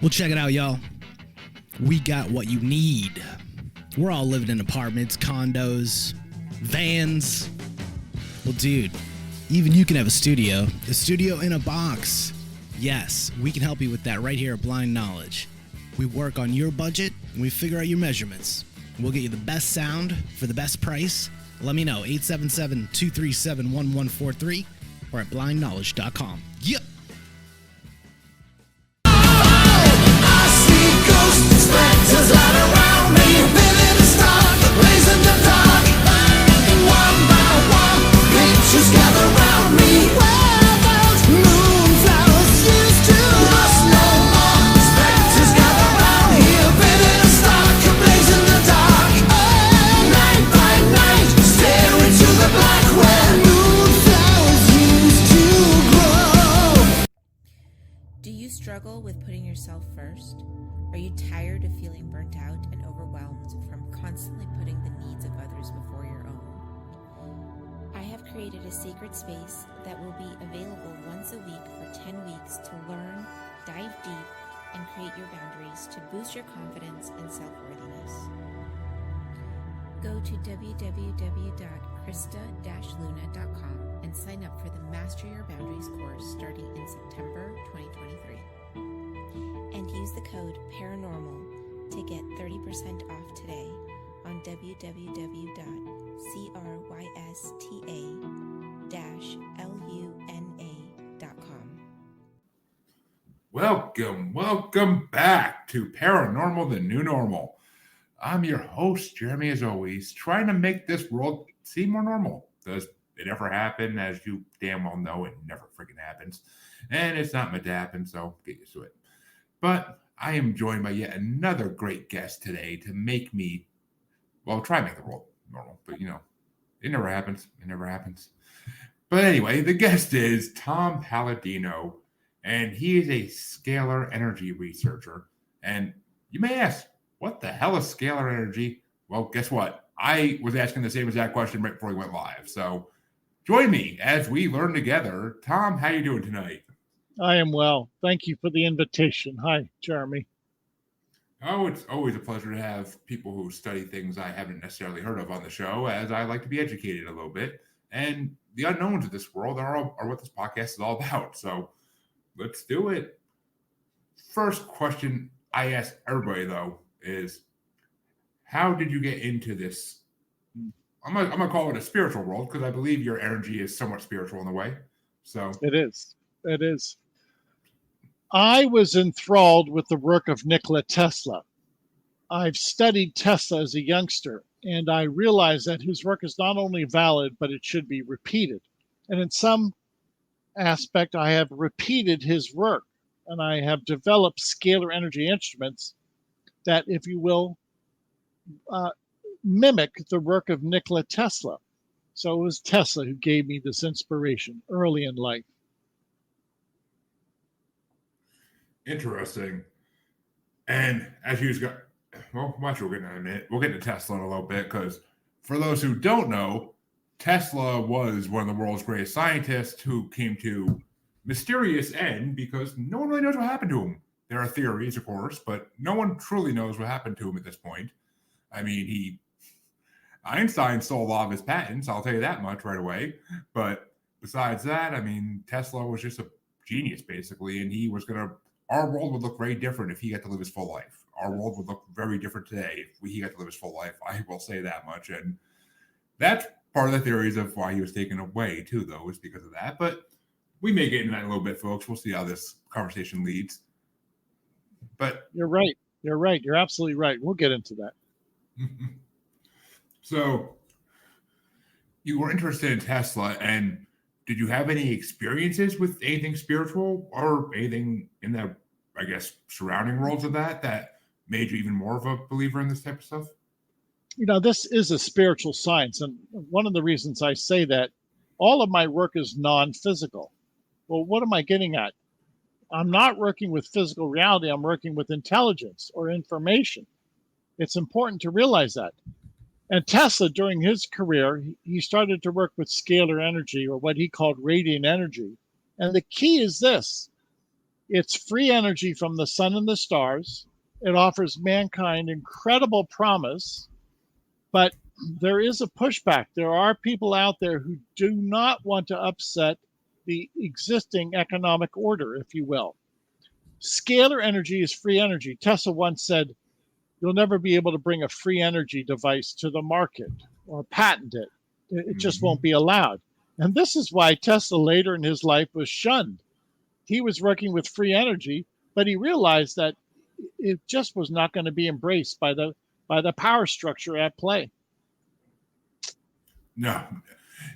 Well, check it out, y'all. We got what you need. We're all living in apartments, condos, vans. Well, dude, even you can have a studio in a box. Yes, we can help you with that right here at Blind Knowledge. We work on your budget, and we figure out your measurements. We'll get you the best sound for the best price. Let me know, 877-237-1143 or at blindknowledge.com. Yep. Spectres all around me, living in stark, blazing the dark. One by one, pictures gather round me. Where those moonflowers used to lost no more. Spectres gather round here, living in stark, blazing the dark. Night by night, stare into the black where moonflowers used to grow. Do you struggle with putting yourself first? Are you tired of feeling burnt out and overwhelmed from constantly putting the needs of others before your own? I have created a sacred space that will be available once a week for 10 weeks to learn, dive deep, and create your boundaries to boost your confidence and self-worthiness. Go to www.krista-luna.com and sign up for the Master Your Boundaries course starting in September 2023. And use the code PARANORMAL to get 30% off today on www.crista-luna.com. Welcome back to Paranormal, the New Normal. I'm your host, Jeremy, as always, trying to make this world seem more normal. Does it ever happen? As you damn well know, it never freaking happens. And it's not meant to happen, so get used to it. But I am joined by yet another great guest today to make me, well, try to make the world normal. But, it never happens. It never happens. But anyway, the guest is Tom Paladino, and he is a scalar energy researcher. And you may ask, what the hell is scalar energy? Well, guess what? I was asking the same exact question right before we went live. So join me as we learn together. Tom, how you doing tonight? I am well. Thank you for the invitation. Hi, Jeremy. Oh, it's always a pleasure to have people who study things I haven't necessarily heard of on the show, as I like to be educated a little bit. And the unknowns of this world are what this podcast is all about. So let's do it. First question I ask everybody, though, is how did you get into this? I'm gonna call it a spiritual world, because I believe your energy is somewhat spiritual in a way. So It is. It is. I was enthralled with the work of Nikola Tesla. I've studied Tesla as a youngster, and I realized that his work is not only valid, but it should be repeated. And in some aspect, I have repeated his work, and I have developed scalar energy instruments that, if you will, mimic the work of Nikola Tesla. So it was Tesla who gave me this inspiration early in life. Interesting. And as you got, well, watch, we'll get in a minute. We'll get to Tesla in a little bit, because for those who don't know, Tesla was one of the world's greatest scientists who came to mysterious end because no one really knows what happened to him. There are theories, of course, but no one truly knows what happened to him at this point. I mean, Einstein stole a lot of his patents, I'll tell you that much right away. But besides that, I mean, Tesla was just a genius, basically, and our world would look very different if he got to live his full life. Our world would look very different today if he got to live his full life. I will say that much. And that's part of the theories of why he was taken away, too, though, is because of that. But we may get into that in a little bit, folks. We'll see how this conversation leads. But You're right. You're absolutely right. We'll get into that. So you were interested in Tesla, and did you have any experiences with anything spiritual or anything in the, I guess, surrounding worlds of that made you even more of a believer in this type of stuff? This is a spiritual science. And one of the reasons I say that, all of my work is non-physical. Well, what am I getting at? I'm not working with physical reality. I'm working with intelligence or information. It's important to realize that. And Tesla, during his career, he started to work with scalar energy, or what he called radiant energy. And the key is this: It's free energy from the sun and the stars. It offers mankind incredible promise, but there is a pushback. There are people out there who do not want to upset the existing economic order, if you will. Scalar energy is free energy. Tesla once said, you'll never be able to bring a free energy device to the market or patent it. It just won't be allowed. And this is why Tesla later in his life was shunned. He was working with free energy, but he realized that it just was not going to be embraced by the power structure at play. No,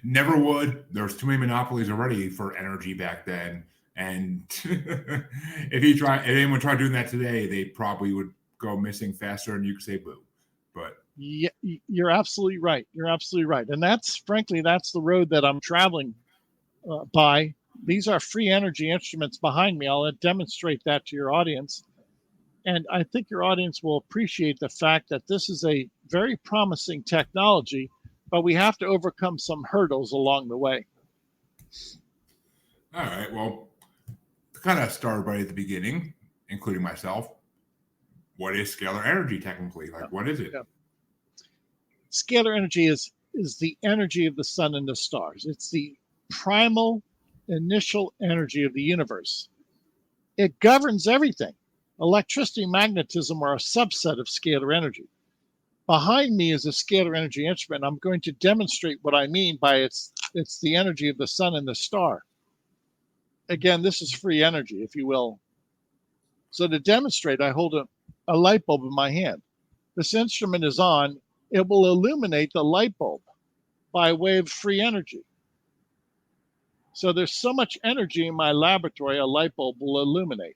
never would. There's too many monopolies already for energy back then. And if anyone tried doing that today, they probably would go missing faster and you could say boo. But yeah, you're absolutely right. You're absolutely right. And that's the road that I'm traveling by. These are free energy instruments behind me. I'll demonstrate that to your audience. And I think your audience will appreciate the fact that this is a very promising technology, but we have to overcome some hurdles along the way. All right. Well, to kind of start everybody at the beginning, including myself, what is scalar energy technically? Like, what is it? Yeah. Scalar energy is the energy of the sun and the stars. It's the primal initial energy of the universe. It governs everything. Electricity and magnetism are a subset of scalar energy. Behind me is a scalar energy instrument. I'm going to demonstrate what I mean by it's the energy of the sun and the star. Again, this is free energy, if you will. So to demonstrate, I hold a light bulb in my hand. This instrument is on. It will illuminate the light bulb by way of free energy. So there's so much energy in my laboratory, a light bulb will illuminate.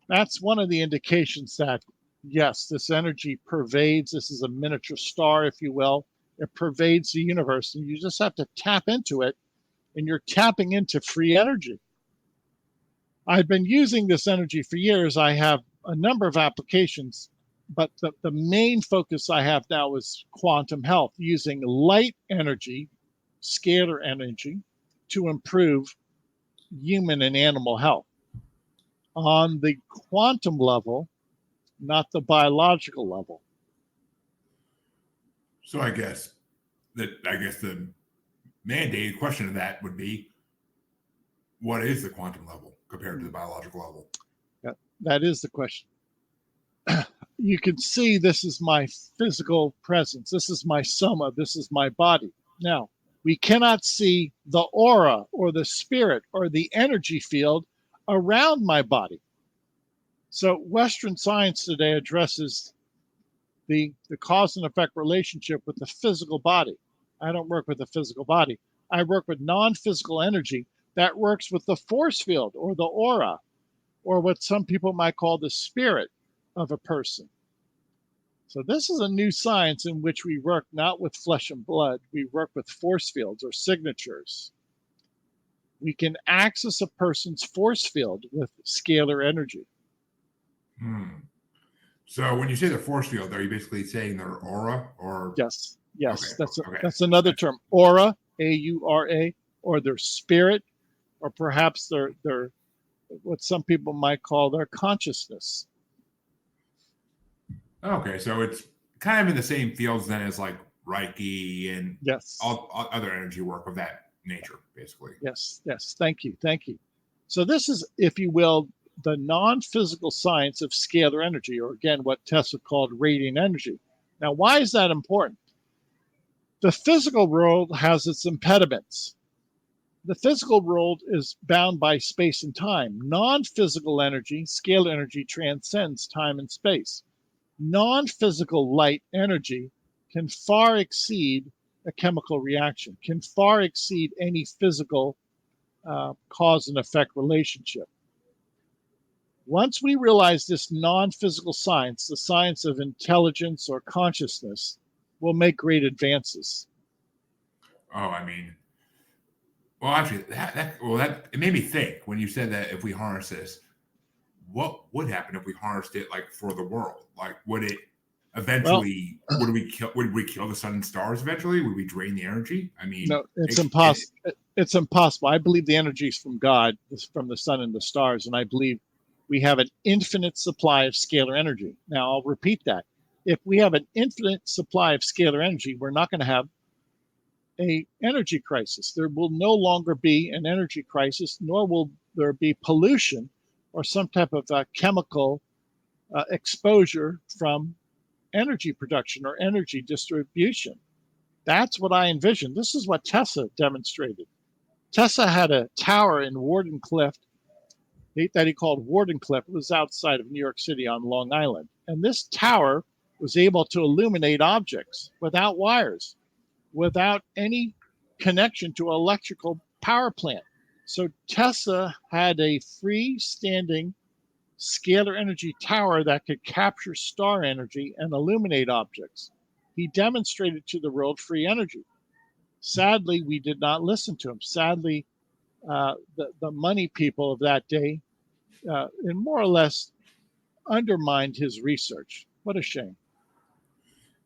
That's one of the indications that, yes, this energy pervades. This is a miniature star, if you will. It pervades the universe, and you just have to tap into it, and you're tapping into free energy. I've been using this energy for years. I have a number of applications, but the main focus I have now is quantum health, using light energy, scalar energy, to improve human and animal health on the quantum level, not the biological level. So I guess the mandated question of that would be, what is the quantum level compared to the biological level? Yeah, that is the question. You can see this is my physical presence. This is my soma. This is my body. Now, we cannot see the aura or the spirit or the energy field around my body. So Western science today addresses the cause and effect relationship with the physical body. I don't work with the physical body. I work with non-physical energy that works with the force field or the aura, or what some people might call the spirit of a person. So this is a new science in which we work not with flesh and blood, we work with force fields or signatures. We can access a person's force field with scalar energy. So when you say the force field, are you basically saying their aura, or? Yes, Okay, that's another term. Aura, A-U-R-A, or their spirit, or perhaps their what some people might call their consciousness. Okay, so it's kind of in the same fields then as like Reiki and Yes. all other energy work of that nature, basically. Yes. Thank you. So this is, if you will, the non-physical science of scalar energy, or again, what Tesla called radiant energy. Now, why is that important? The physical world has its impediments. The physical world is bound by space and time. Non-physical energy, scalar energy, transcends time and space. Non-physical light energy can far exceed a chemical reaction, can far exceed any physical cause and effect relationship. Once we realize this non-physical science, the science of intelligence or consciousness, we'll make great advances. Oh, I mean, well, actually, that it made me think when you said that if we harness this, what would happen if we harnessed it like for the world? Like, would it eventually? Would we kill the sun and stars eventually? Would we drain the energy? I mean, no, it's impossible. it's impossible. I believe the energy is from God, from the sun and the stars, and I believe we have an infinite supply of scalar energy. Now, I'll repeat that. If we have an infinite supply of scalar energy, we're not going to have an energy crisis. There will no longer be an energy crisis, nor will there be pollution or some type of chemical exposure from energy production or energy distribution. That's what I envisioned. This is what Tesla demonstrated. Tesla had a tower in Wardenclyffe that he called Wardenclyffe. It was outside of New York City on Long Island. And this tower was able to illuminate objects without wires, without any connection to an electrical power plant. So Tesla had a freestanding scalar energy tower that could capture star energy and illuminate objects. He demonstrated to the world free energy. Sadly, we did not listen to him. Sadly, the money people of that day and more or less undermined his research. What a shame.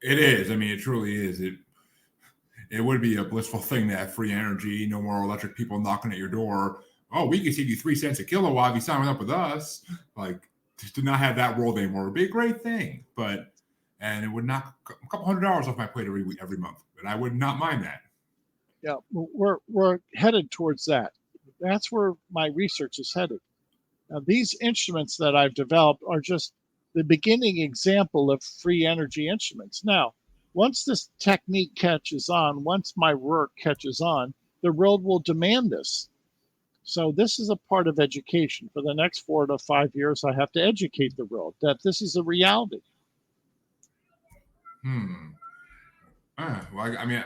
It is. I mean, it truly is. It would be a blissful thing to have free energy, no more electric people knocking at your door. Oh, we can save you 3 cents a kilowatt if you sign up with us. Like, just to not have that world anymore would be a great thing. And it would knock a couple $100 off my plate every month. But I would not mind that. Yeah, we're headed towards that. That's where my research is headed. Now, these instruments that I've developed are just the beginning example of free energy instruments. Now, once this technique catches on, once my work catches on, the world will demand this. So this is a part of education. For the next 4 to 5 years, I have to educate the world that this is a reality. Well, I mean,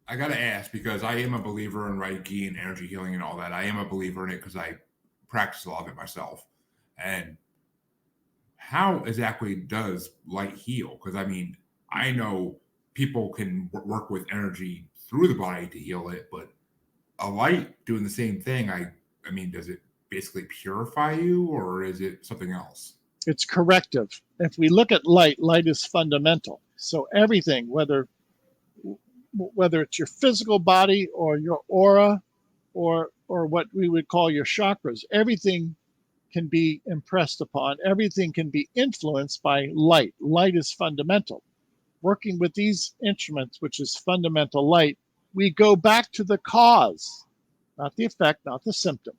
I got to ask, because I am a believer in Reiki and energy healing and all that. I am a believer in it because I practice a lot of it myself. And how exactly does light heal? Because I mean, I know people can work with energy through the body to heal it, but a light doing the same thing, I mean, does it basically purify you, or is it something else? It's corrective. If we look at light is fundamental. So everything, whether it's your physical body or your aura or what we would call your chakras, everything can be impressed upon. Everything can be influenced by light. Light is fundamental. Working with these instruments, which is fundamental light, we go back to the cause, not the effect, not the symptom.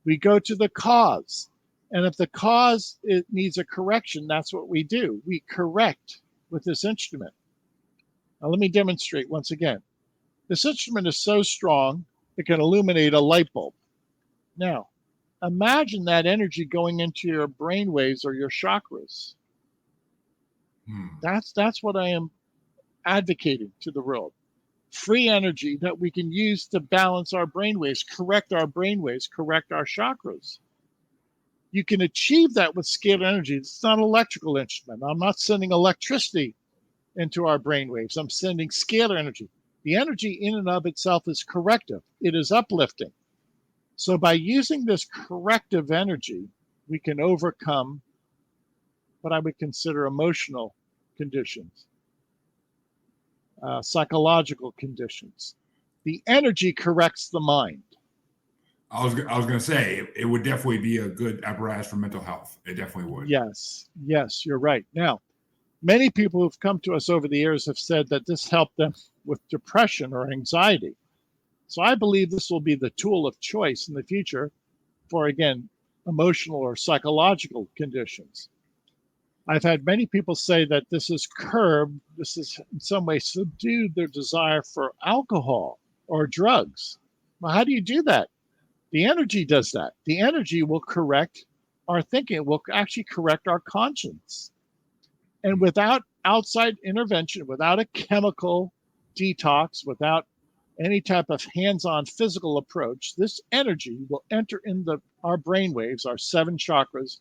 We go to the cause. And if the cause it needs a correction, that's what we do. We correct with this instrument. Now, let me demonstrate once again. This instrument is so strong, it can illuminate a light bulb. Now, imagine that energy going into your brain waves or your chakras. That's what I am advocating to the world. Free energy that we can use to balance our brainwaves, correct our brainwaves, correct our chakras. You can achieve that with scalar energy. It's not an electrical instrument. I'm not sending electricity into our brainwaves. I'm sending scalar energy. The energy in and of itself is corrective. It is uplifting. So by using this corrective energy, we can overcome what I would consider emotional conditions, psychological conditions. The energy corrects the mind. I was going to say it would definitely be a good apparatus for mental health. It definitely would. Yes, you're right. Now, many people who've come to us over the years have said that this helped them with depression or anxiety. So I believe this will be the tool of choice in the future for, again, emotional or psychological conditions. I've had many people say that this has in some way subdued their desire for alcohol or drugs. Well, how do you do that? The energy does that. The energy will correct our thinking. It will actually correct our conscience. And without outside intervention, without a chemical detox, without any type of hands-on physical approach, this energy will enter in our brainwaves, our 7 chakras.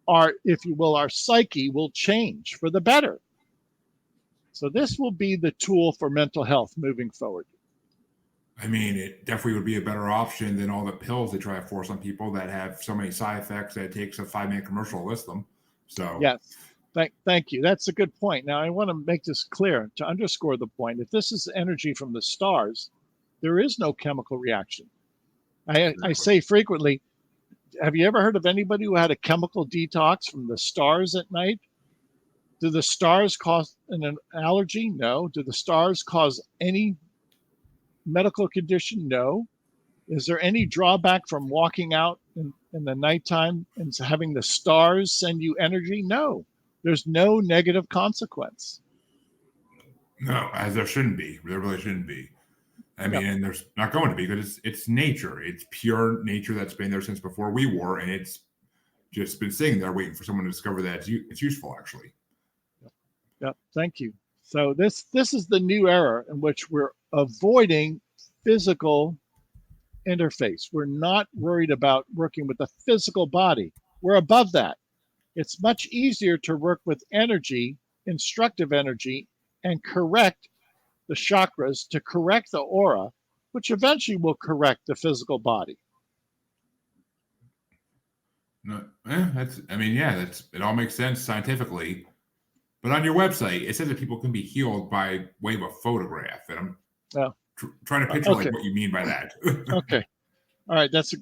Our, if you will, our psyche will change for the better. So this will be the tool for mental health moving forward. I mean, it definitely would be a better option than all the pills they try to force on people that have so many side effects that it takes a 5-minute commercial to list them. So yes, thank you. That's a good point. Now I want to make this clear to underscore the point. If this is energy from the stars, There is no chemical reaction. I say frequently, have you ever heard of anybody who had a chemical detox from the stars at night? Do the stars cause an allergy? No. Do the stars cause any medical condition? No. Is there any drawback from walking out in the nighttime and having the stars send you energy? No. There's no negative consequence. No, as there shouldn't be. There really shouldn't be. I mean, and there's not going to be because it's nature. It's pure nature that's been there since before we were, and it's just been sitting there waiting for someone to discover that it's useful, actually. Yep. Thank you. So this is the new era in which we're avoiding physical interface. We're not worried about working with the physical body. We're above that. It's much easier to work with energy, instructive energy, and correct the chakras, to correct the aura, which eventually will correct the physical body. No, it all makes sense scientifically. But on your website, it says that people can be healed by way of a photograph. And I'm trying to picture like what you mean by that. Okay. All right. That's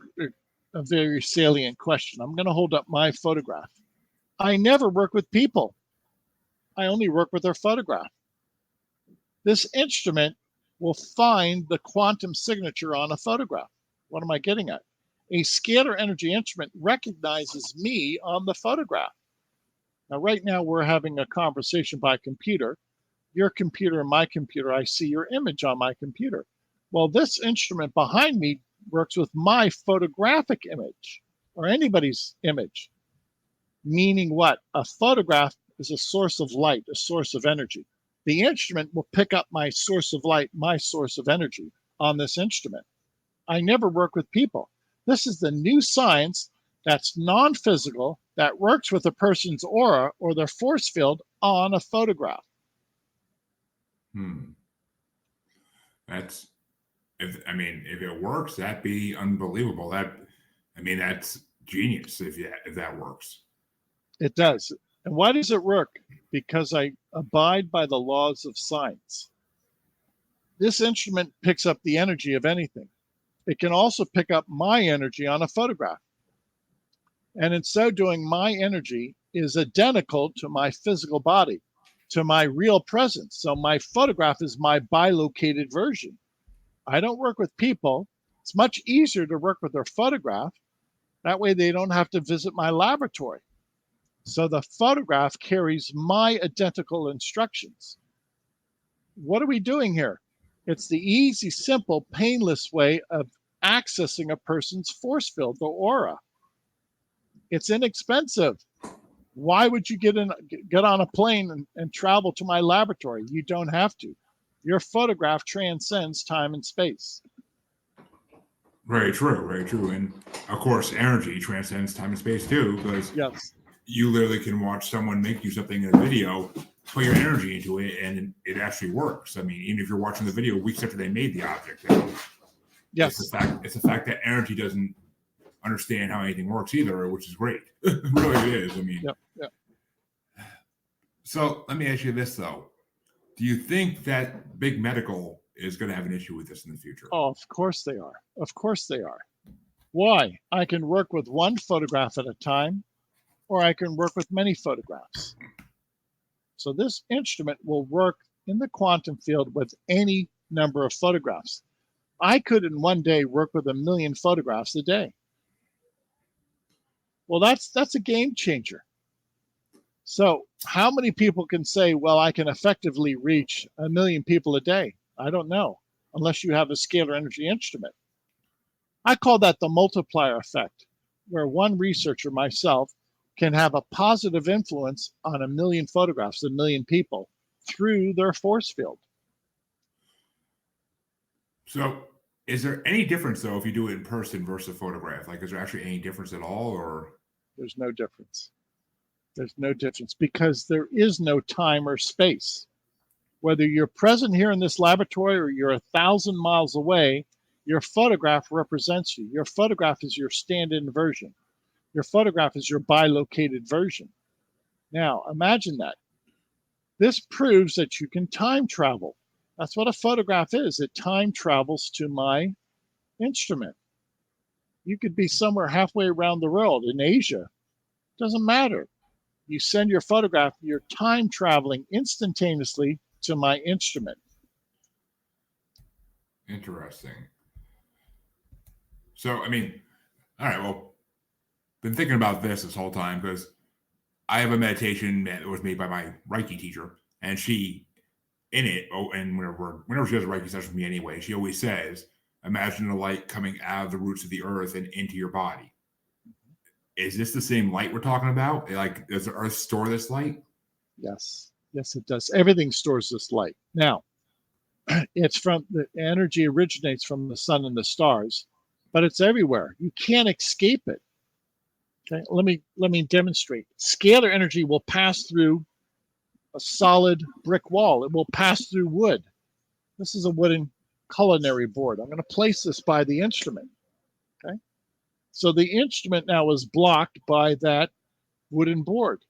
a very salient question. I'm going to hold up my photograph. I never work with people. I only work with their photograph. This instrument will find the quantum signature on a photograph. What am I getting at? A scalar energy instrument recognizes me on the photograph. Now, right now, we're having a conversation by computer. Your computer and my computer, I see your image on my computer. Well, this instrument behind me works with my photographic image or anybody's image. Meaning what? A photograph is a source of light, a source of energy. The instrument will pick up my source of light, my source of energy on this instrument. I never work with people. This is the new science that's non-physical, that works with a person's aura or their force field on a photograph. If it works, that'd be unbelievable. That's genius if that works. It does. And why does it work? Because I abide by the laws of science. This instrument picks up the energy of anything. It can also pick up my energy on a photograph. And in so doing, my energy is identical to my physical body, to my real presence. So my photograph is my bilocated version. I don't work with people. It's much easier to work with their photograph. That way they don't have to visit my laboratory. So the photograph carries my identical instructions. What are we doing here? It's the easy, simple, painless way of accessing a person's force field, the aura. It's inexpensive. Why would you get on a plane and travel to my laboratory? You don't have to. Your photograph transcends time and space. Very true, very true. And of course, energy transcends time and space too, because you literally can watch someone make you something in a video, put your energy into it, and it actually works. I mean, even if you're watching the video weeks after they made the object, it's the fact that energy doesn't understand how anything works either, which is great. It really is. I mean, So let me ask you this though: do you think that big medical is going to have an issue with this in the future? Oh, of course they are. Of course they are. Why? I can work with one photograph at a time, or I can work with many photographs. So this instrument will work in the quantum field with any number of photographs. I could in one day work with 1 million photographs a day. Well, that's a game changer. So how many people can say, well, I can effectively reach 1 million people a day? I don't know, unless you have a scalar energy instrument. I call that the multiplier effect, where one researcher, myself, can have a positive influence on 1 million photographs, 1 million people, through their force field. So is there any difference, though, if you do it in person versus a photograph? Like, is there actually any difference at all, or? There's no difference. There's no difference because there is no time or space. Whether you're present here in this laboratory or you're 1,000 miles away, your photograph represents you. Your photograph is your stand-in version. Your photograph is your bilocated version. Now, imagine that. This proves that you can time travel. That's what a photograph is. It time travels to my instrument. You could be somewhere halfway around the world in Asia. Doesn't matter. You send your photograph, you're time traveling instantaneously to my instrument. Interesting. So, I mean, all right, well, been thinking about this whole time because I have a meditation that was made by my Reiki teacher, and she, in it, and whenever she does a Reiki session with me anyway, she always says, imagine the light coming out of the roots of the earth and into your body. Is this the same light we're talking about? Like, does the earth store this light? Yes. Yes, it does. Everything stores this light. Now, it's from the energy originates from the sun and the stars, but it's everywhere. You can't escape it. Okay, let me demonstrate. Scalar energy will pass through a solid brick wall. It will pass through wood. This is a wooden culinary board. I'm going to place this by the instrument. Okay, so the instrument now is blocked by that wooden board.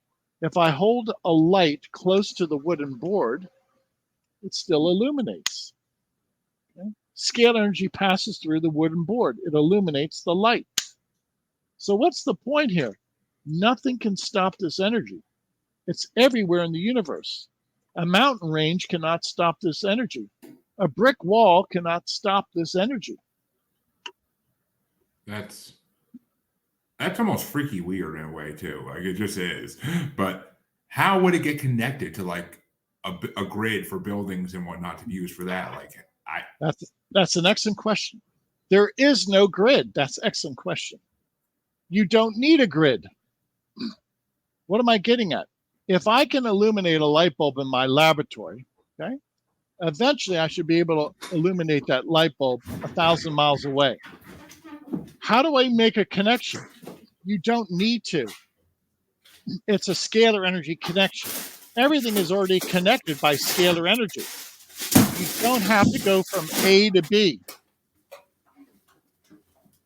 If I hold a light close to the wooden board, it still illuminates. Okay? Scalar energy passes through the wooden board. It illuminates the light. So what's the point here? Nothing can stop this energy. It's everywhere in the universe. A mountain range cannot stop this energy. A brick wall cannot stop this energy. That's almost freaky weird in a way too. Like it just is. But how would it get connected to like a grid for buildings and whatnot to be used for that? Like that's an excellent question. There is no grid. That's an excellent question. You don't need a grid. What am I getting at? If I can illuminate a light bulb in my laboratory, okay, eventually I should be able to illuminate that light bulb 1,000 miles away. How do I make a connection? You don't need to. It's a scalar energy connection. Everything is already connected by scalar energy. You don't have to go from A to B.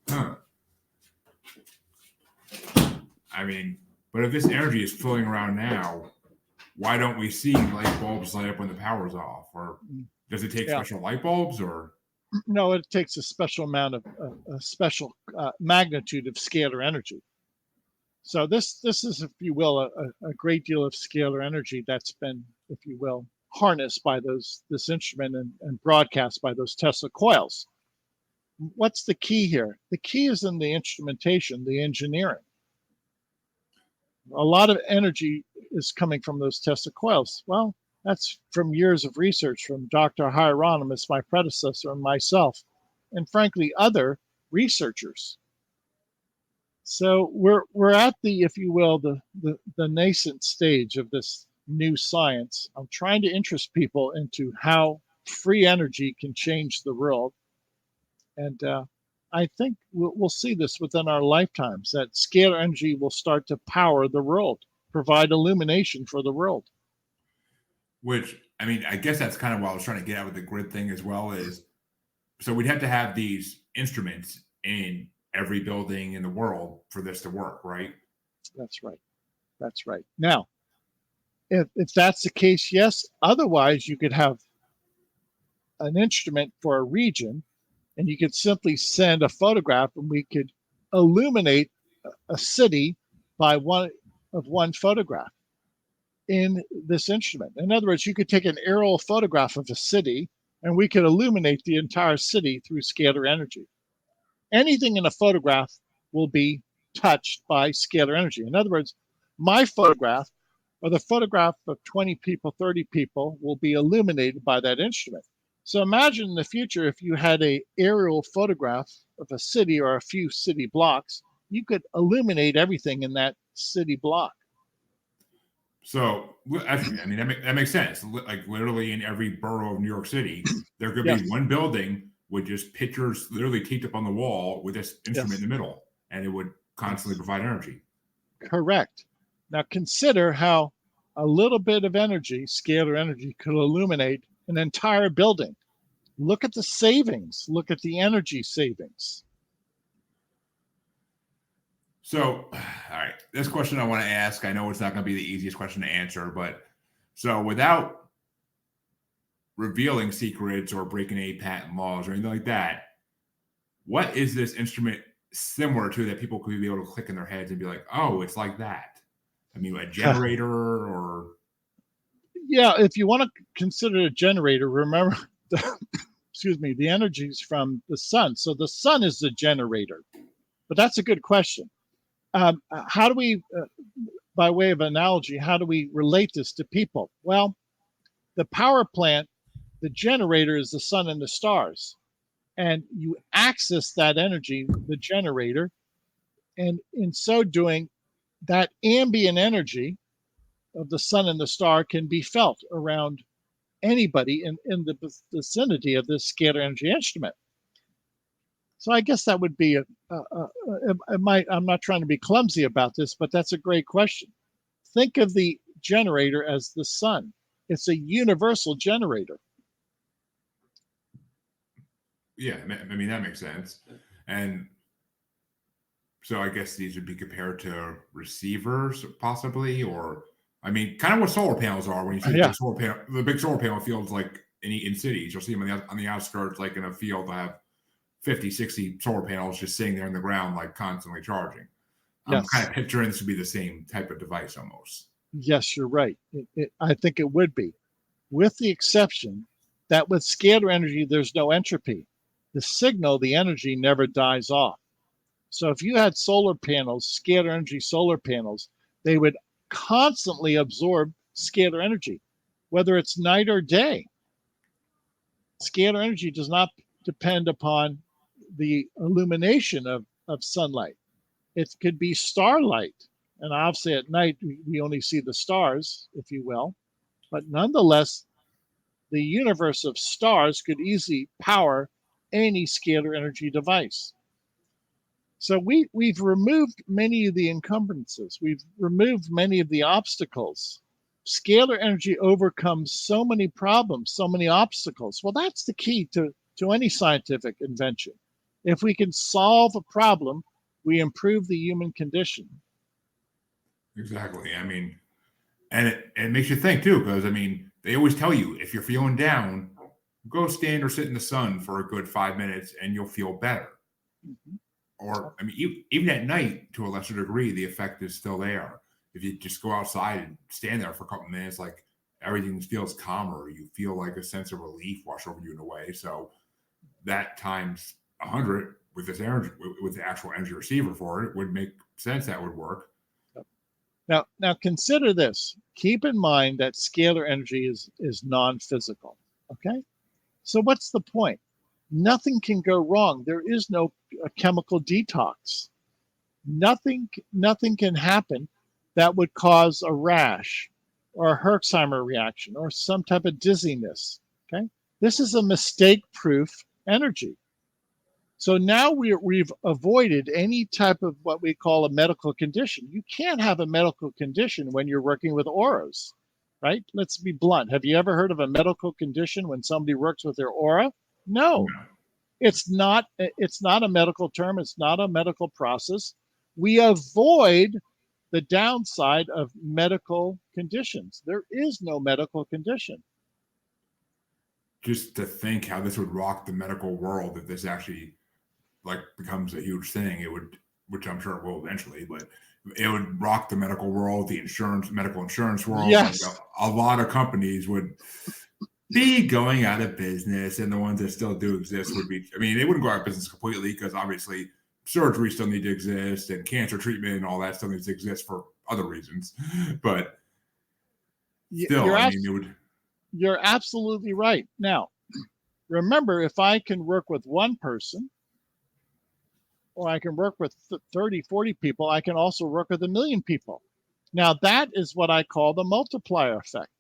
Huh. I mean, but if this energy is flowing around now, why don't we see light bulbs light up when the power's off? Or does it take special light bulbs? Or no, it takes a special amount of a special magnitude of scalar energy. So this is, if you will, a great deal of scalar energy that's been, if you will, harnessed by this instrument and broadcast by those Tesla coils. What's the key here? The key is in the instrumentation, the engineering. A lot of energy is coming from those Tesla coils. Well, that's from years of research from Dr. Hieronymus, my predecessor, and myself, and frankly, other researchers. So we're at the, if you will, the nascent stage of this new science. I'm trying to interest people into how free energy can change the world. And I think we'll see this within our lifetimes, that scalar energy will start to power the world, provide illumination for the world. which, I mean, I guess that's kind of what I was trying to get at with the grid thing as well is, so we'd have to have these instruments in every building in the world for this to work, right? That's right. That's right. Now, if that's the case, yes. Otherwise, you could have an instrument for a region, and you could simply send a photograph, and we could illuminate a city by one photograph in this instrument. In other words, you could take an aerial photograph of a city, and we could illuminate the entire city through scalar energy. Anything in a photograph will be touched by scalar energy. In other words, my photograph or the photograph of 20 people, 30 people will be illuminated by that instrument. So imagine in the future, if you had an aerial photograph of a city or a few city blocks, you could illuminate everything in that city block. So, actually, I mean, that makes sense. Like literally in every borough of New York City, there could Yes. be one building with just pictures literally taped up on the wall with this instrument in the middle, and it would constantly provide energy. Correct. Now consider how a little bit of energy, scalar energy, could illuminate an entire building. Look at the savings. Look at the energy savings. So, all right, this question I want to ask, I know it's not going to be the easiest question to answer, but so without revealing secrets or breaking any patent laws or anything like that, what is this instrument similar to that people could be able to click in their heads and be like, oh, it's like that? I mean, a generator or... Yeah, if you want to consider a generator, remember, excuse me, the energy is from the sun. So the sun is the generator. But that's a good question. How do we, by way of analogy, how do we relate this to people? Well, the power plant, the generator is the sun and the stars. And you access that energy, the generator, and in so doing, that ambient energy of the sun and the star can be felt around anybody in the vicinity of this scalar energy instrument. So I guess that would be I'm not trying to be clumsy about this, but that's a great question. Think of the generator as the sun. It's a universal generator. Yeah, I mean, that makes sense. And so I guess these would be compared to receivers, possibly, or I mean, kind of what solar panels are. When you see the big solar panel fields, like in cities, you'll see them on the outskirts, like in a field that have 50, 60 solar panels just sitting there in the ground, like constantly charging. I'm kind of picturing this would be the same type of device almost. Yes, you're right. I think it would be, with the exception that with scalar energy, there's no entropy. The signal, the energy never dies off. So if you had solar panels, scalar energy solar panels, they would constantly absorb scalar energy, whether it's night or day. Scalar energy does not depend upon the illumination of sunlight. It could be starlight. And obviously at night, we only see the stars, if you will. But nonetheless, the universe of stars could easily power any scalar energy device. So we've removed many of the encumbrances. We've removed many of the obstacles. Scalar energy overcomes so many problems, so many obstacles. Well, that's the key to any scientific invention. If we can solve a problem, we improve the human condition. Exactly. I mean, and it makes you think too, because I mean, they always tell you if you're feeling down, go stand or sit in the sun for a good 5 minutes and you'll feel better. Mm-hmm. Or, I mean, even at night, to a lesser degree, the effect is still there. If you just go outside and stand there for a couple of minutes, like everything feels calmer. You feel like a sense of relief wash over you in a way. So that times 100 with this energy, with the actual energy receiver for it, would make sense. That would work. Now consider this. Keep in mind that scalar energy is non-physical. Okay, so what's the point? Nothing can go wrong. There is no chemical detox. Nothing can happen that would cause a rash or a Herxheimer reaction or some type of dizziness. Okay, this is a mistake-proof energy. So now we've avoided any type of what we call a medical condition. You can't have a medical condition when you're working with auras, right? Let's be blunt. Have you ever heard of a medical condition when somebody works with their aura? No. It's not a medical term. It's not a medical process. We avoid the downside of medical conditions. There is no medical condition. Just to think how this would rock the medical world if this actually becomes a huge thing, it would, which I'm sure it will eventually, but it would rock the medical world, the medical insurance world. Yes. Like a lot of companies would be going out of business, and the ones that still do exist would be, I mean, they wouldn't go out of business completely because obviously surgery still need to exist and cancer treatment and all that still needs to exist for other reasons. But still, you're absolutely right. Now, remember, if I can work with one person, or I can work with 30, 40 people, I can also work with 1 million people. Now, that is what I call the multiplier effect,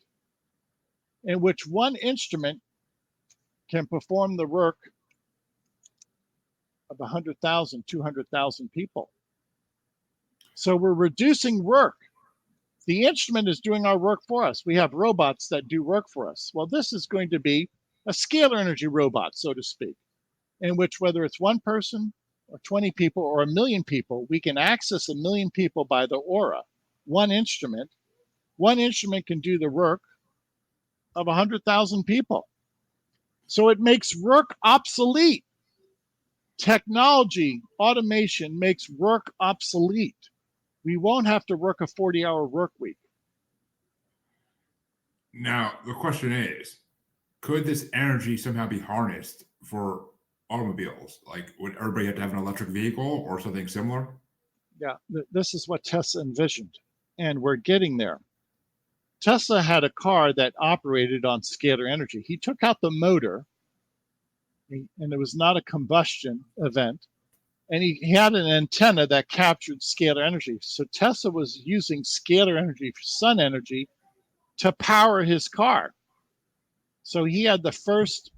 in which one instrument can perform the work of 100,000, 200,000 people. So we're reducing work. The instrument is doing our work for us. We have robots that do work for us. Well, this is going to be a scalar energy robot, so to speak, in which whether it's one person or 20 people or 1 million people, we can access 1 million people by the aura. One instrument can do the work of 100,000 people. So it makes work obsolete. Technology, automation makes work obsolete. We won't have to work a 40-hour work week. Now, the question is, could this energy somehow be harnessed for automobiles? Like, would everybody have to have an electric vehicle or something similar? Yeah, this is what Tesla envisioned, and we're getting there. Tesla had a car that operated on scalar energy. He took out the motor, and it was not a combustion event, and he had an antenna that captured scalar energy. So Tesla was using scalar energy, sun energy, to power his car. So he had the first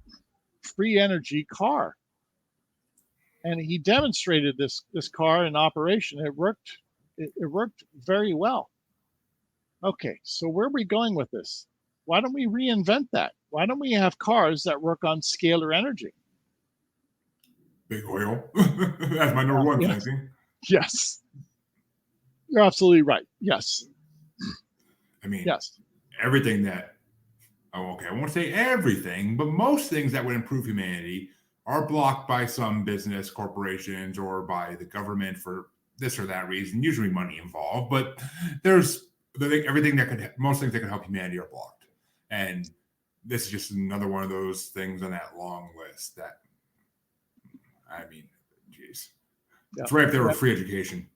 free energy car. And he demonstrated this car in operation. It worked. It worked very well. Okay, so where are we going with this? Why don't we reinvent that? Why don't we have cars that work on scalar energy? Big oil. That's my number one Yes. thinking. Yes. You're absolutely right. Yes. I mean, Yes. everything that, I won't say everything, but most things that would improve humanity are blocked by some business corporations or by the government for this or that reason, usually money involved. But there's everything that could, most things that could help humanity are blocked. And this is just another one of those things on that long list that, I mean, geez. It's right up there with free education.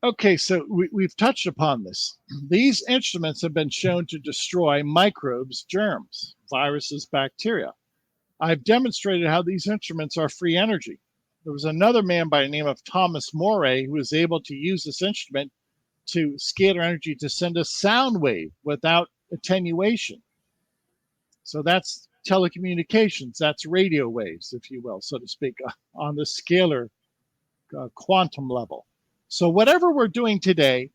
Okay, so we've touched upon this. These instruments have been shown to destroy microbes, germs, viruses, bacteria. I've demonstrated how these instruments are free energy. There was another man by the name of Thomas Moray who was able to use this instrument to scalar energy to send a sound wave without attenuation. So that's telecommunications, that's radio waves, if you will, so to speak, on the scalar quantum level. So whatever we're doing today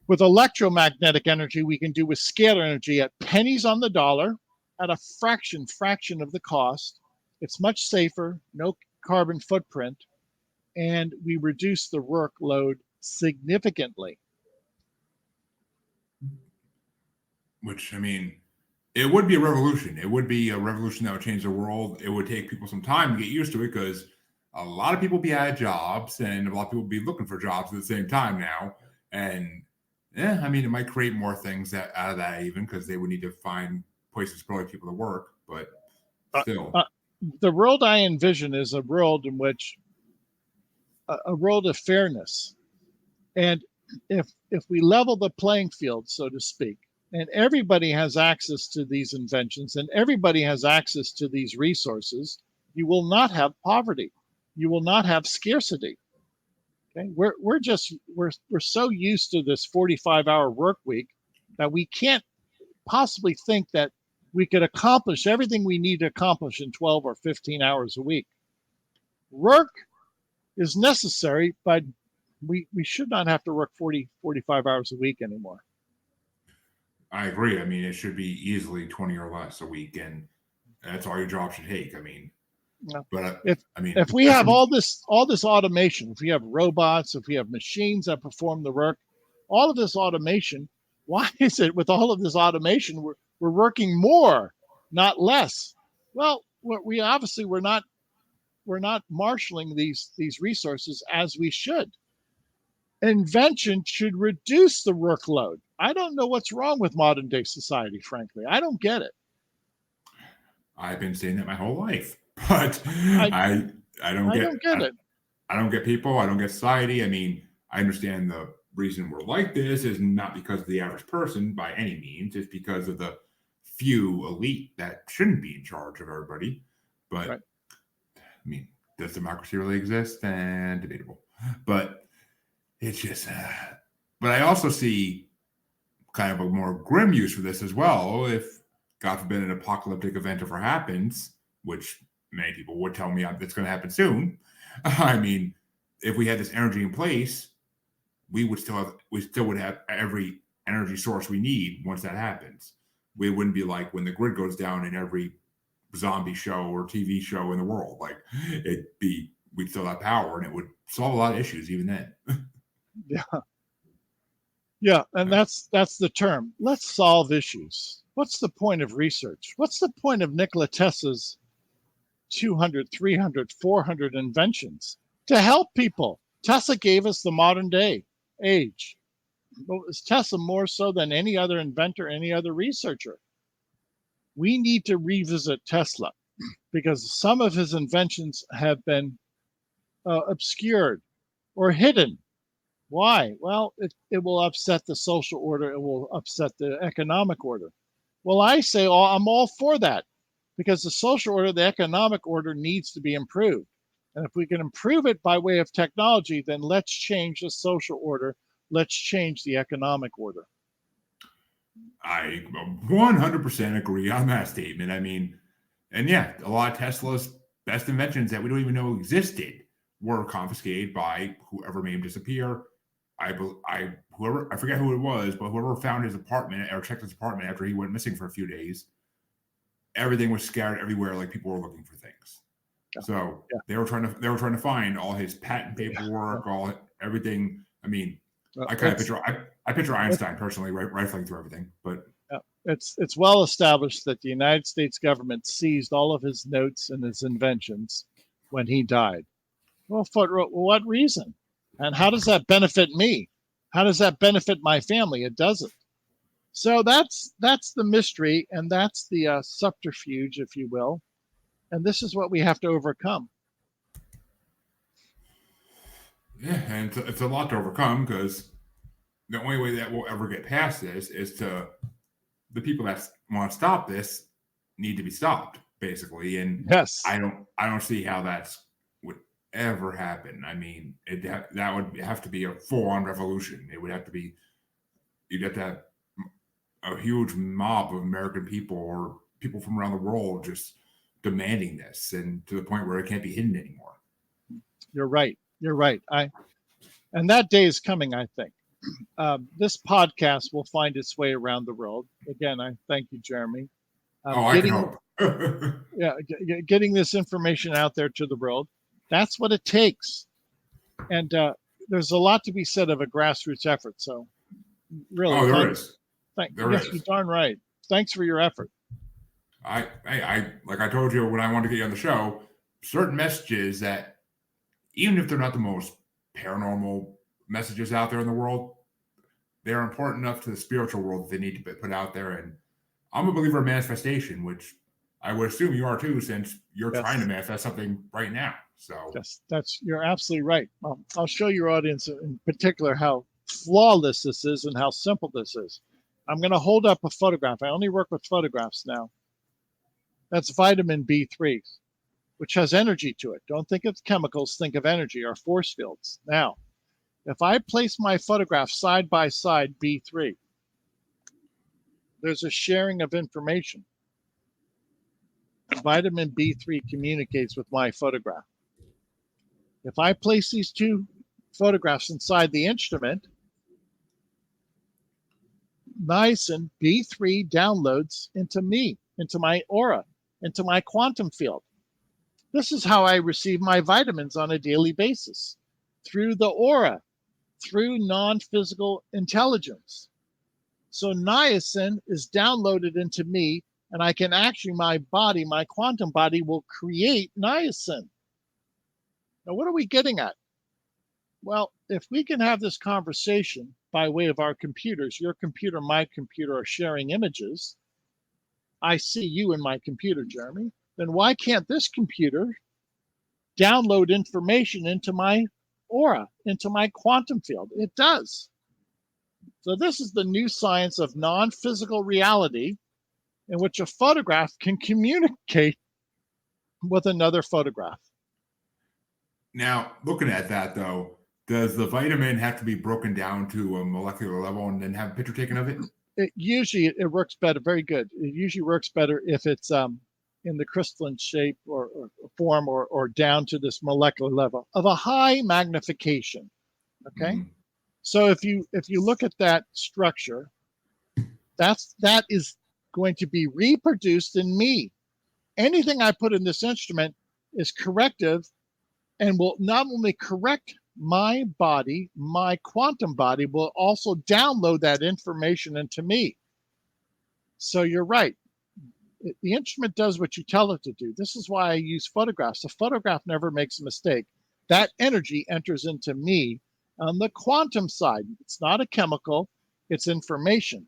with electromagnetic energy, we can do with scalar energy at pennies on the dollar, at a fraction of the cost. It's much safer, no carbon footprint, and we reduce the workload significantly. Which, I mean, it would be a revolution. It would be a revolution that would change the world. It would take people some time to get used to it because a lot of people be out of jobs and a lot of people be looking for jobs at the same time now. And yeah, I mean, it might create more things out of that even because they would need to find places for other people to work, but still. The world I envision is a world in which a world of fairness. And if we level the playing field, so to speak, and everybody has access to these inventions and everybody has access to these resources, you will not have poverty. You will not have scarcity. Okay, we're so used to this 45-hour work week that we can't possibly think that we could accomplish everything we need to accomplish in 12 or 15 hours a week. Work is necessary, but we should not have to work 40, 45 hours a week anymore. I agree. I mean, it should be easily 20 or less a week, and that's all your job should take. I mean, No. but if we have all this automation, if we have robots, if we have machines that perform the work, all of this automation, why is it with all of this automation we're working more, not less? Well, we obviously we're not marshaling these resources as we should. Invention should reduce the workload. I don't know what's wrong with modern day society, frankly. I don't get it. I've been saying that my whole life, but I don't get it. I don't get people. I don't get society. I mean, I understand the reason we're like this is not because of the average person by any means. It's because of the few elite that shouldn't be in charge of everybody. But right. I mean, does democracy really exist? And debatable. But it's just, but I also see kind of a more grim use for this as well. If, God forbid, an apocalyptic event ever happens, which many people would tell me it's going to happen soon. I mean, if we had this energy in place, we still would have every energy source we need once that happens. We wouldn't be like when the grid goes down in every zombie show or TV show in the world. Like we'd still have power and it would solve a lot of issues even then. Yeah. And that's the term. Let's solve issues. What's the point of research? What's the point of Nikola Tesla's 200, 300, 400 inventions? To help people. Tesla gave us the modern day age. But was Tesla more so than any other inventor, any other researcher? We need to revisit Tesla because some of his inventions have been obscured or hidden. Why? Well, it will upset the social order. It will upset the economic order. Well, I say I'm all for that because the social order, the economic order needs to be improved. And if we can improve it by way of technology, then let's change the social order. Let's change the economic order. I 100% agree on that statement. I mean, and yeah, a lot of Tesla's best inventions that we don't even know existed were confiscated by whoever made him disappear. I forget who it was, but whoever found his apartment or checked his apartment after he went missing for a few days, everything was scattered everywhere, like people were looking for things. Yeah. So yeah. They were trying to find all his patent paperwork, everything. I mean, I picture Einstein personally rifling through everything, but it's well established that the United States government seized all of his notes and his inventions when he died. Well, for what reason? And how does that benefit me? How does that benefit my family? It doesn't. So that's the mystery, and that's the subterfuge, if you will. And this is what we have to overcome. Yeah, and it's a lot to overcome because the only way that we'll ever get past this is to the people that want to stop this need to be stopped, basically. And yes, I don't see how that's would ever happen. I mean, that would have to be a full-on revolution. It would have to be you'd have to have a huge mob of American people or people from around the world just demanding this, and to the point where it can't be hidden anymore. You're right. And that day is coming, I think. This podcast will find its way around the world. Again, I thank you, Jeremy. I can hope. Getting this information out there to the world. That's what it takes. And there's a lot to be said of a grassroots effort. So really, there is. Yes, you're darn right. Thanks for your effort. I like I told you when I wanted to get you on the show, certain messages that even if they're not the most paranormal messages out there in the world, they're important enough to the spiritual world that they need to be put out there. And I'm a believer in manifestation, which I would assume you are too, since you're trying to manifest something right now. So you're absolutely right. I'll show your audience in particular how flawless this is and how simple this is. I'm going to hold up a photograph. I only work with photographs now. That's vitamin B3, which has energy to it. Don't think of chemicals, think of energy or force fields. Now, if I place my photograph side by side B3, there's a sharing of information. Vitamin B3 communicates with my photograph. If I place these two photographs inside the instrument, niacin B3 downloads into me, into my aura, into my quantum field. This is how I receive my vitamins on a daily basis, through the aura, through non-physical intelligence. So niacin is downloaded into me, and I can actually, my body, my quantum body will create niacin. Now, what are we getting at? Well, if we can have this conversation by way of our computers, your computer, my computer are sharing images. I see you in my computer, Jeremy. Then why can't this computer download information into my aura, into my quantum field? It does. So this is the new science of non-physical reality in which a photograph can communicate with another photograph. Now, looking at that, though, does the vitamin have to be broken down to a molecular level and then have a picture taken of it? It works better. Very good. It usually works better if it's in the crystalline shape or form or down to this molecular level of a high magnification. Okay. Mm-hmm. So if you look at that structure, that is going to be reproduced in me. Anything I put in this instrument is corrective and will not only correct my body, my quantum body will also download that information into me. So you're right. The instrument does what you tell it to do. This is why I use photographs. The photograph never makes a mistake. That energy enters into me on the quantum side. It's not a chemical, it's information.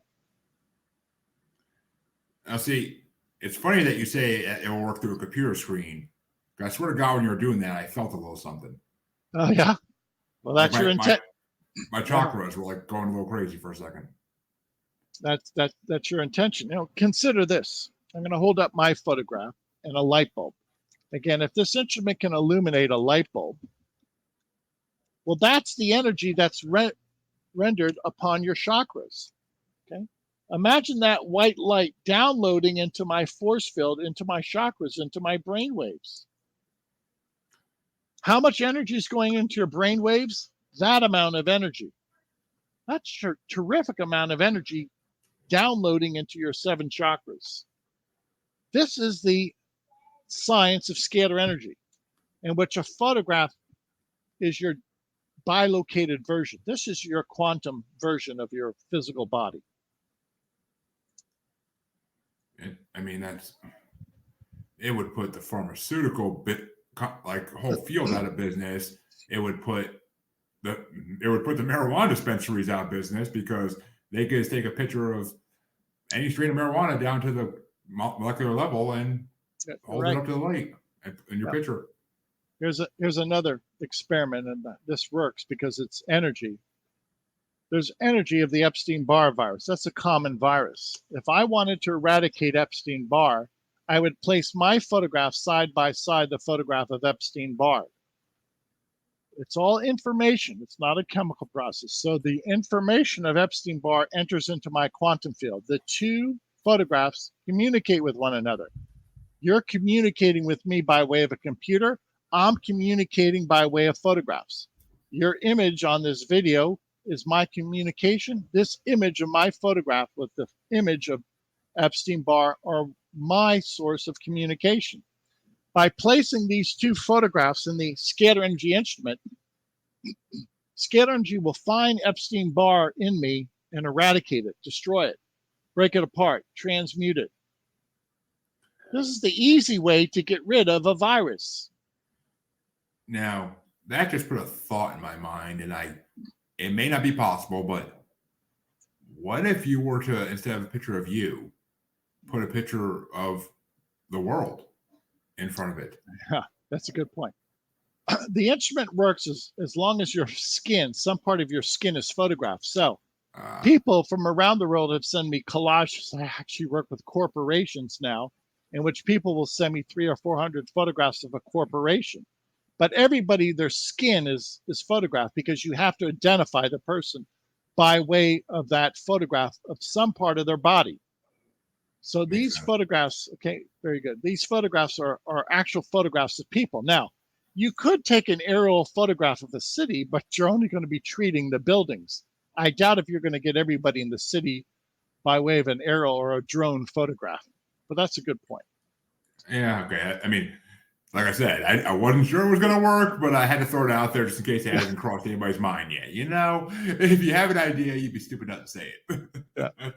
Now, see, it's funny that you say it will work through a computer screen. I swear to God, when you were doing that, I felt a little something. Oh, yeah? Well, that's Like your intent. My chakras were like going a little crazy for a second. That's your intention. Consider this. I'm going to hold up my photograph and a light bulb. Again, if this instrument can illuminate a light bulb, well, that's the energy that's rendered upon your chakras. Okay. Imagine that white light downloading into my force field, into my chakras, into my brain waves. How much energy is going into your brain waves? That amount of energy. That's a terrific amount of energy downloading into your 7 chakras. This is the science of scalar energy, in which a photograph is your bilocated version. This is your quantum version of your physical body. It would put the pharmaceutical whole field out of business. It would put the marijuana dispensaries out of business, because they could just take a picture of any strain of marijuana down to the molecular level and hold it up to the light in your picture. Here's another experiment, and this works because it's energy. There's energy of the Epstein-Barr virus. That's a common virus. If I wanted to eradicate Epstein-Barr, I would place my photograph side by side the photograph of Epstein-Barr. It's all information. It's not a chemical process. So the information of Epstein-Barr enters into my quantum field. The 2 photographs communicate with one another. You're communicating with me by way of a computer. I'm communicating by way of photographs. Your image on this video is my communication. This image of my photograph with the image of Epstein-Barr are my source of communication. By placing these 2 photographs in the scalar energy instrument, scalar energy will find Epstein-Barr in me and eradicate it, destroy it, break it apart, transmute it. This is the easy way to get rid of a virus. Now, that just put a thought in my mind, and it may not be possible, but what if you were to, instead of a picture of you, put a picture of the world in front of it? Yeah, that's a good point. The instrument works as long as your skin, some part of your skin, is photographed. So people from around the world have sent me collages. I actually work with corporations now, in which people will send me 300 or 400 photographs of a corporation. But everybody, their skin is photographed, because you have to identify the person by way of that photograph of some part of their body. So these photographs, okay, very good. These photographs are actual photographs of people. Now, you could take an aerial photograph of the city, but you're only going to be treating the buildings. I doubt if you're going to get everybody in the city by way of an aerial or a drone photograph. But that's a good point. Yeah, okay. I mean, like I said, I wasn't sure it was going to work, but I had to throw it out there just in case it hasn't crossed anybody's mind yet. If you have an idea, you'd be stupid not to say it.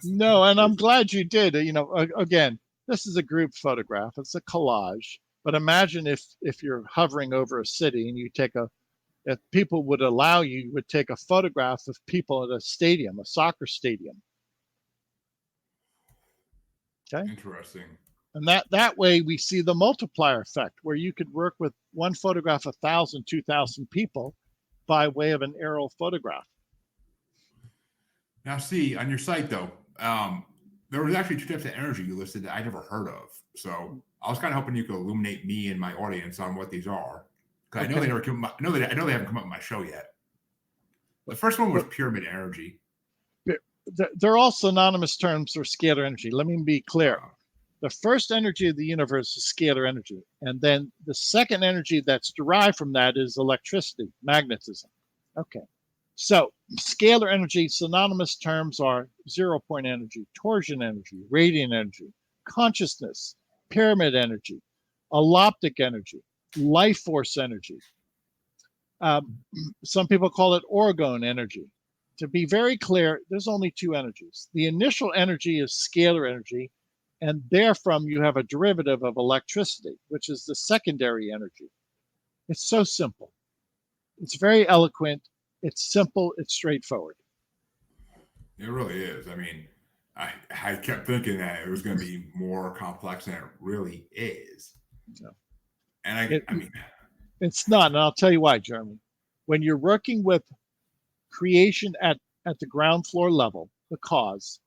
No, and I'm glad you did. Again, this is a group photograph. It's a collage. But imagine if you're hovering over a city and you if people would allow you, you would take a photograph of people at a stadium, a soccer stadium. Okay. Interesting. And that way we see the multiplier effect, where you could work with one photograph, 1,000, 2,000 people by way of an aerial photograph. Now, see, on your site, though, there was actually 2 types of energy you listed that I never heard of. So I was kind of hoping you could illuminate me and my audience on what these are. Because I know they never come up, I know they haven't come up on my show yet. The first one was pyramid energy. They're all synonymous terms for scalar energy. Let me be clear. The first energy of the universe is scalar energy. And then the second energy that's derived from that is electricity, magnetism. Okay. So scalar energy, synonymous terms are 0-point energy, torsion energy, radiant energy, consciousness, pyramid energy, alloptic energy, life force energy. Some people call it orgone energy. to be very clear, there's only two energies. The initial energy is scalar energy, and therefrom you have a derivative of electricity, which is the secondary energy. It's so simple. It's very eloquent. It's simple. It's straightforward. It really is. I mean, I kept thinking that it was going to be more complex than it really is. No. And I mean, it's not. And I'll tell you why, Jeremy. When you're working with creation at the ground floor level, the cause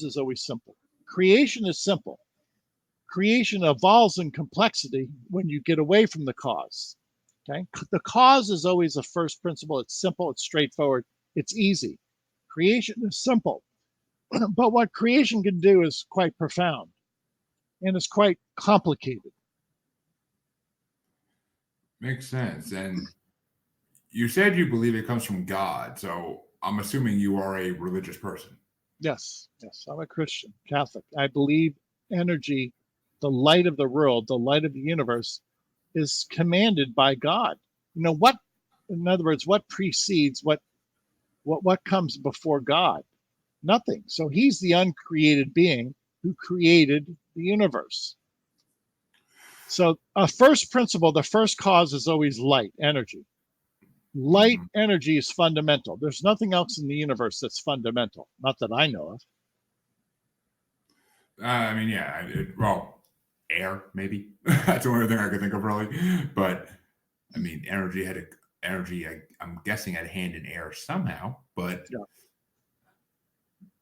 is always simple. Creation is simple. Creation evolves in complexity when you get away from the cause. Okay. The cause is always a first principle. It's simple. It's straightforward. It's easy. Creation is simple. But what creation can do is quite profound and it's quite complicated. makes sense. And you said you believe it comes from God. So I'm assuming you are a religious person. Yes. I'm a Christian, Catholic. I believe energy, the light of the world, the light of the universe, is commanded by God. What, in other words, what precedes what comes before God? Nothing. So he's the uncreated being who created the universe. So a first principle, the first cause is always light, energy. Light energy is fundamental. There's nothing else in the universe that's fundamental, not that I know of. I mean, yeah, air, maybe. That's the only thing I could think of, really. But, I mean, energy, I'm guessing, had a hand in air somehow. But,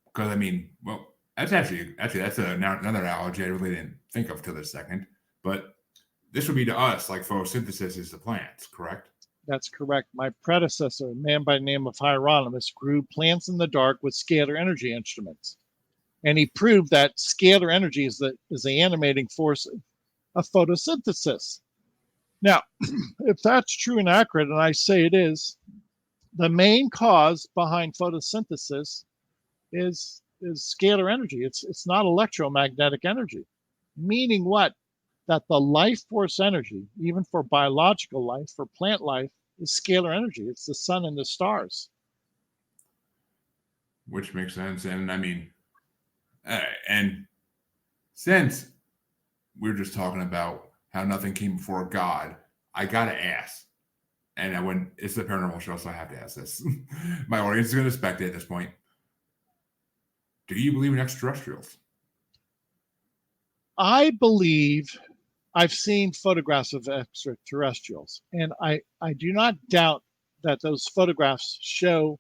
because, I mean, well, that's actually that's another analogy I really didn't think of till this second. But this would be to us like photosynthesis is to plants, correct? That's correct. My predecessor, a man by the name of Hieronymus, grew plants in the dark with scalar energy instruments. And he proved that scalar energy is the animating force of photosynthesis. Now, if that's true and accurate, and I say it is, the main cause behind photosynthesis is scalar energy. It's not electromagnetic energy. Meaning what? That the life force energy, even for biological life, for plant life, is scalar energy. It's the sun and the stars. Which makes sense. And I mean, and since we're just talking about how nothing came before God, I gotta ask. And when it's the paranormal show, so I have to ask this. My audience is going to spectate at this point. Do you believe in extraterrestrials? I believe I've seen photographs of extraterrestrials, and I do not doubt that those photographs show,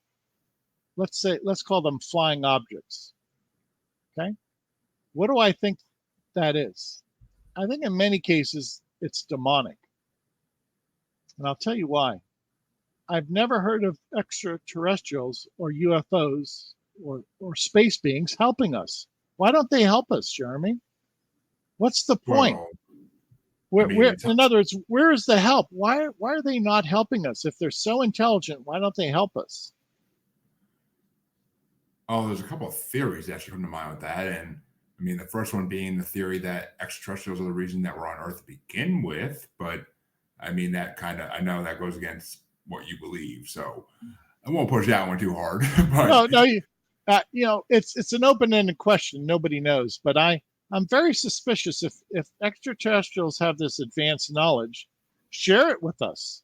let's call them flying objects. Okay. What do I think that is? I think in many cases it's demonic. And I'll tell you why. I've never heard of extraterrestrials or UFOs or space beings helping us. Why don't they help us, Jeremy? What's the point? Well, in other words, where is the help? Why are they not helping us? If they're so intelligent, why don't they help us? Oh, there's a couple of theories that actually come to mind with that. And I mean, the first one being the theory that extraterrestrials are the reason that we're on Earth to begin with. But I mean, I know that goes against what you believe. So I won't push that one too hard. But No, it's an open-ended question. Nobody knows. But I'm very suspicious if extraterrestrials have this advanced knowledge, share it with us.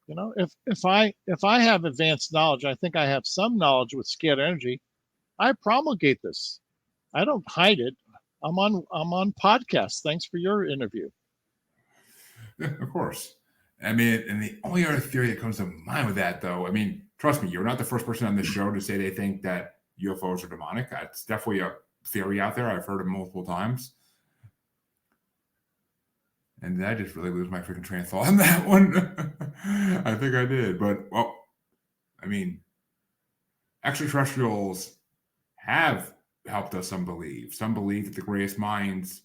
If I have advanced knowledge, I think I have some knowledge with scalar energy. I promulgate this. I don't hide it. I'm on podcasts. Thanks for your interview. Yeah, of course. I mean, and the only other theory that comes to mind with that, though, I mean, trust me, you're not the first person on this show to say they think that UFOs are demonic. It's definitely a theory out there. I've heard it multiple times. And did I just really lose my freaking train of thought on that one? I think I did. But, well, I mean, extraterrestrials have helped us, some believe. Some believe that the greatest minds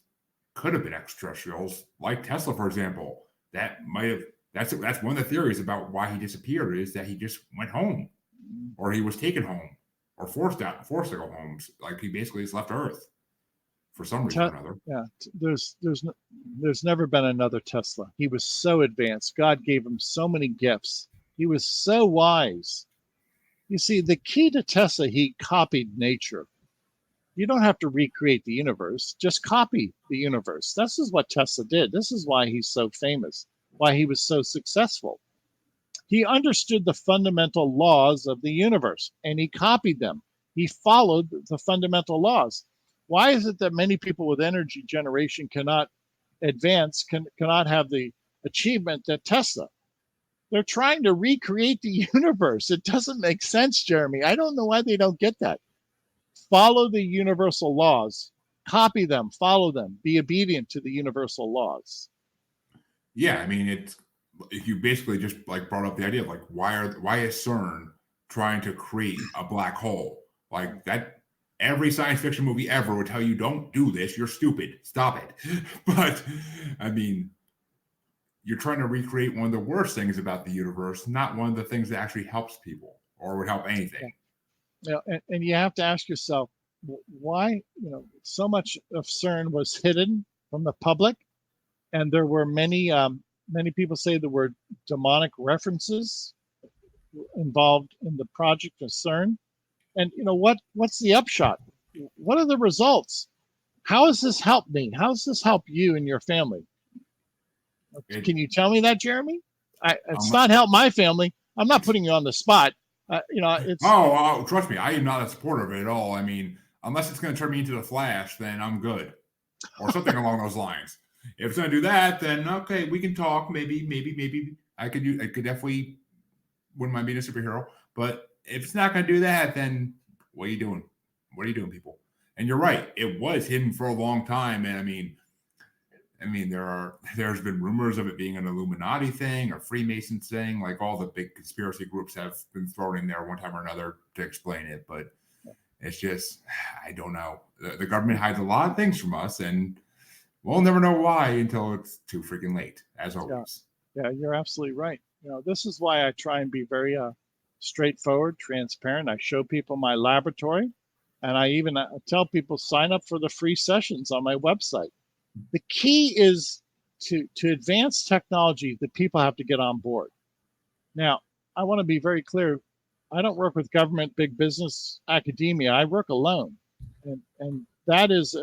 could have been extraterrestrials, like Tesla, for example. That's one of the theories about why he disappeared, is that he just went home, or he was taken home, or forced to go home. Like he basically just left Earth for some reason or another. Yeah, there's never been another Tesla. He was so advanced. God gave him so many gifts. He was so wise. You see, the key to Tesla, he copied nature. You don't have to recreate the universe, just copy the universe. This is what Tesla did. This is why he's so famous, why he was so successful. He understood the fundamental laws of the universe and he copied them. He followed the fundamental laws. Why is it that many people with energy generation cannot advance, cannot have the achievement that Tesla? They're trying to recreate the universe. It doesn't make sense, Jeremy. I don't know why they don't get that. Follow the universal laws, copy them, follow them, be obedient to the universal laws. Yeah, I mean, it's if you basically just like brought up the idea of like why is CERN trying to create a black hole? Like that, every science fiction movie ever would tell you, don't do this, you're stupid, stop it. But I mean, you're trying to recreate one of the worst things about the universe, not one of the things that actually helps people or would help anything. Yeah, and you have to ask yourself, why, so much of CERN was hidden from the public, and there were many people say there were demonic references involved in the project of CERN. And what's the upshot? What are the results? How has this helped me? How has this helped you and your family? Can you tell me that, Jeremy? It's not helped my family. I'm not putting you on the spot. It's trust me, I am not a supporter of it at all. I mean, unless it's going to turn me into the Flash, then I'm good, or something along those lines. If it's going to do that, then okay, we can talk. Maybe I could definitely wouldn't mind being a superhero. But if it's not going to do that, then what are you doing? What are you doing, people? And you're right, it was hidden for a long time, and I mean, there's been rumors of it being an Illuminati thing or Freemasons thing, like all the big conspiracy groups have been thrown in there one time or another to explain it. But it's just, I don't know. The government hides a lot of things from us, and we'll never know why until it's too freaking late, as always. Yeah, you're absolutely right. This is why I try and be very straightforward, transparent. I show people my laboratory, and I even tell people sign up for the free sessions on my website. The key is to advance technology that people have to get on board. Now, I want to be very clear. I don't work with government, big business, academia. I work alone. And that is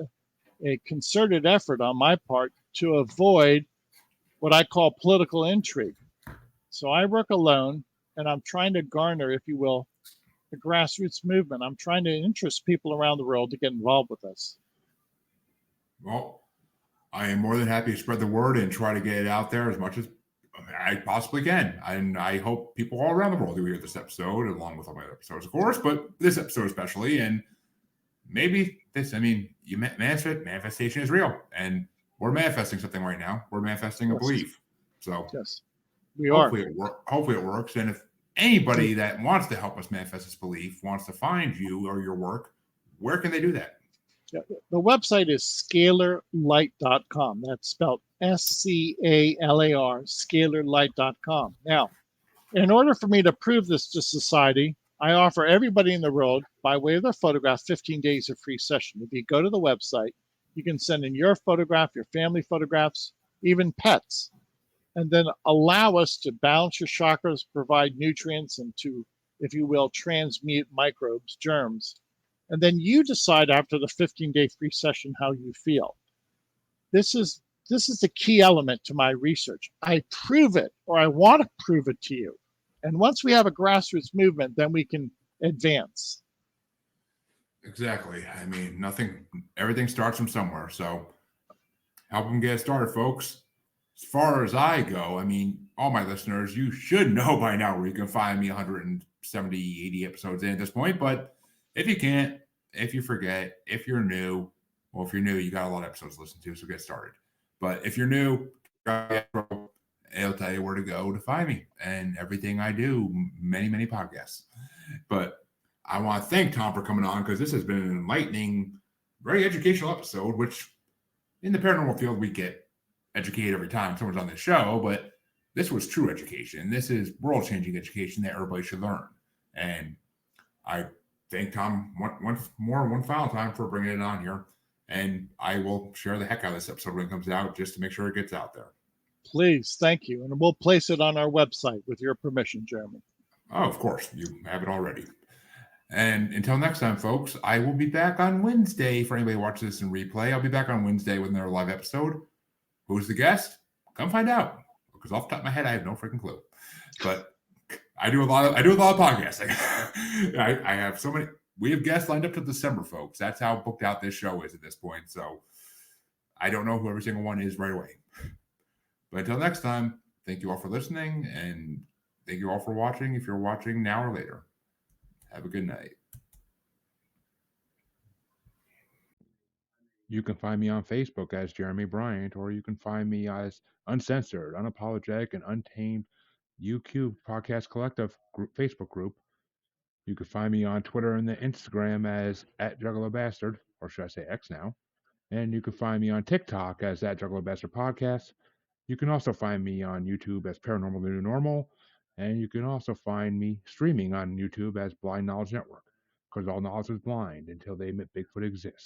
a concerted effort on my part to avoid what I call political intrigue. So I work alone, and I'm trying to garner, if you will, the grassroots movement. I'm trying to interest people around the world to get involved with us. Well, I am more than happy to spread the word and try to get it out there as much as I possibly can. And I hope people all around the world who hear this episode, along with all my other episodes, of course, but this episode especially, and maybe this, manifestation is real. And we're manifesting something right now. We're manifesting a belief. So yes, we are. Hopefully it works. And if anybody that wants to help us manifest this belief wants to find you or your work, where can they do that? Yeah, the website is scalarlight.com. That's spelled SCALAR, scalarlight.com. Now, in order for me to prove this to society, I offer everybody in the world, by way of their photograph, 15 days of free session. If you go to the website, you can send in your photograph, your family photographs, even pets, and then allow us to balance your chakras, provide nutrients, and to, if you will, transmute microbes, germs. And then you decide after the 15-day free session how you feel. This is the key element to my research. I prove it, or I want to prove it to you. And once we have a grassroots movement, then we can advance. Exactly. I mean, everything starts from somewhere. So help them get started, folks. As far as I go, I mean, all my listeners, you should know by now where you can find me 170, 80 episodes in at this point. But if you can't, if you forget, if you're new, well, if you're new, you got a lot of episodes to listen to, so get started. But if you're new, it'll tell you where to go to find me and everything I do, many, many podcasts. But I want to thank Tom for coming on, because this has been an enlightening, very educational episode, which in the paranormal field, we get educated every time someone's on this show, but this was true education. This is world-changing education that everybody should learn. And I thank Tom one final time for bringing it on here. And I will share the heck out of this episode when it comes out, just to make sure it gets out there. Please, thank you. And we'll place it on our website with your permission, Jeremy. Oh, of course, you have it already. And until next time, folks, I will be back on Wednesday. For anybody who watches this in replay, I'll be back on Wednesday with another live episode. Who's the guest? Come find out. Because off the top of my head, I have no freaking clue. But I do a lot of podcasting. I have so many. We have guests lined up to December, folks. That's how booked out this show is at this point. So I don't know who every single one is right away. But until next time, thank you all for listening, and thank you all for watching. If you're watching now or later, have a good night. You can find me on Facebook as Jeremy Bryant, or you can find me as Uncensored, Unapologetic, and Untamed UQ Podcast Collective Facebook group. You can find me on Twitter and the Instagram as @JuggaloBastard, or should I say X now. And you can find me on TikTok as @JuggaloBastard Podcast. You can also find me on YouTube as Paranormal The New Normal. And you can also find me streaming on YouTube as Blind Knowledge Network, because all knowledge is blind until they admit Bigfoot exists.